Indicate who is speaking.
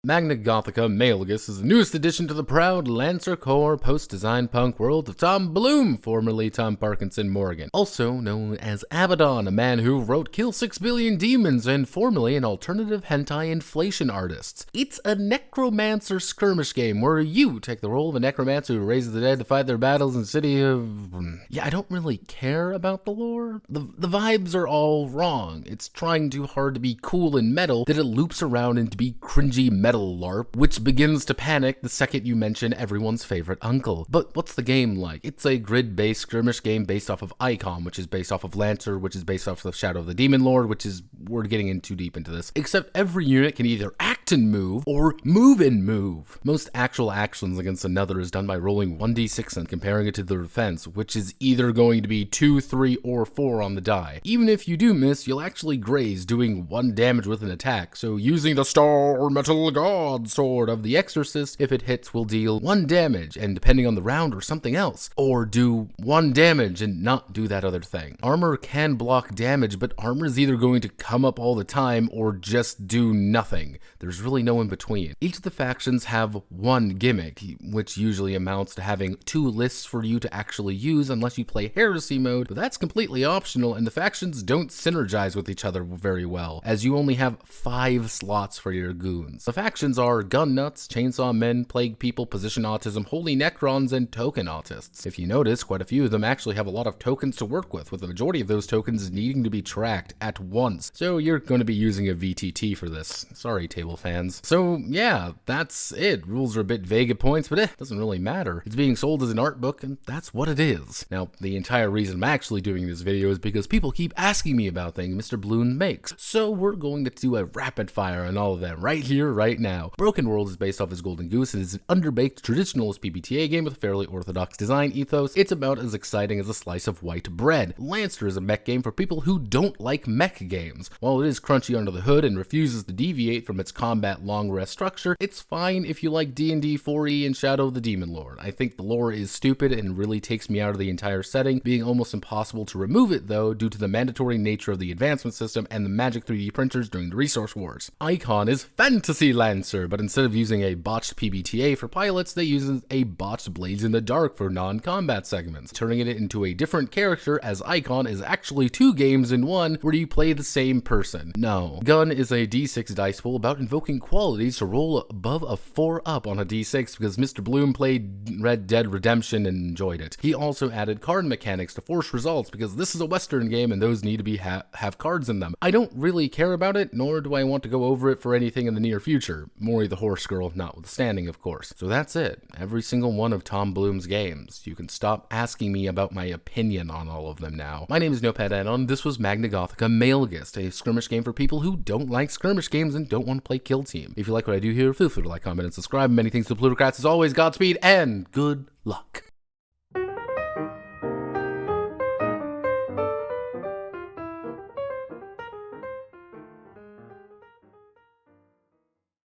Speaker 1: Magnagothica Maleghast is the newest addition to the proud Lancer core post-design punk world of Tom Bloom, formerly Tom Parkinson Morgan, also known as Abaddon, a man who wrote Kill 6 Billion Demons and formerly an alternative hentai inflation artist. It's a necromancer skirmish game where you take the role of a necromancer who raises the dead to fight their battles in the city of... Yeah, I don't really care about the lore. The vibes are all wrong. It's trying too hard to be cool and metal that it loops around into be cringy metal LARP, which begins to panic the second you mention everyone's favorite uncle. But what's the game like? It's a grid-based skirmish game based off of Icon, which is based off of Lancer, which is based off of Shadow of the Demon Lord, which is... we're getting in too deep into this. Except every unit can either act and move, or move and move. Most actual actions against another is done by rolling 1d6 and comparing it to the defense, which is either going to be 2, 3, or 4 on the die. Even if you do miss, you'll actually graze, doing 1 damage with an attack, so using the Star Metal God Sword of the Exorcist, if it hits, will deal 1 damage, and depending on the round or something else, or do 1 damage and not do that other thing. Armor can block damage, but armor is either going to come up all the time or just do nothing. There's really no in between. Each of the factions have 1 gimmick, which usually amounts to having 2 lists for you to actually use unless you play Heresy mode, but that's completely optional, and the factions don't synergize with each other very well, as you only have 5 slots for your goons. The factions are Gun Nuts, Chainsaw Men, Plague People, Position Autism, Holy Necrons, and Token Autists. If you notice, quite a few of them actually have a lot of tokens to work with the majority of those tokens needing to be tracked at once. So you're going to be using a VTT for this. Sorry, table fans. So yeah, that's it. Rules are a bit vague at points, but doesn't really matter. It's being sold as an art book, and that's what it is. Now, the entire reason I'm actually doing this video is because people keep asking me about things Mr. Bloom makes. So we're going to do a rapid fire on all of them right here, right now. Broken World is based off his Golden Goose and is an underbaked traditionalist PBTA game with a fairly orthodox design ethos. It's about as exciting as a slice of white bread. Lancer is a mech game for people who don't like mech games. While it is crunchy under the hood and refuses to deviate from its combat long rest structure, it's fine if you like D&D 4e and Shadow of the Demon Lord. I think the lore is stupid and really takes me out of the entire setting, being almost impossible to remove it though due to the mandatory nature of the advancement system and the magic 3D printers during the resource wars. Icon is Fantasy Lancer, but instead of using a botched PBTA for pilots, they use a botched Blades in the Dark for non-combat segments. Turning it into a different character as Icon is actually 2 games in 1 where you play the same person. No. Gun is a d6 dice pool about invoking qualities to roll above a 4 up on a d6 because Mr. Bloom played Red Dead Redemption and enjoyed it. He also added card mechanics to force results because this is a Western game and those need to be have cards in them. I don't really care about it, nor do I want to go over it for anything in the near future. Maury the Horse Girl notwithstanding, of course. So that's it. Every single one of Tom Bloom's games. You can stop asking me about my opinion on all of them now. My name is Notepad, and this was Magnagothica Maleghast, a skirmish game for people who don't like skirmish games and don't want to play Kill Team. If you like what I do here, feel free to like, comment, and subscribe. Many thanks to the plutocrats. As always, Godspeed and good luck.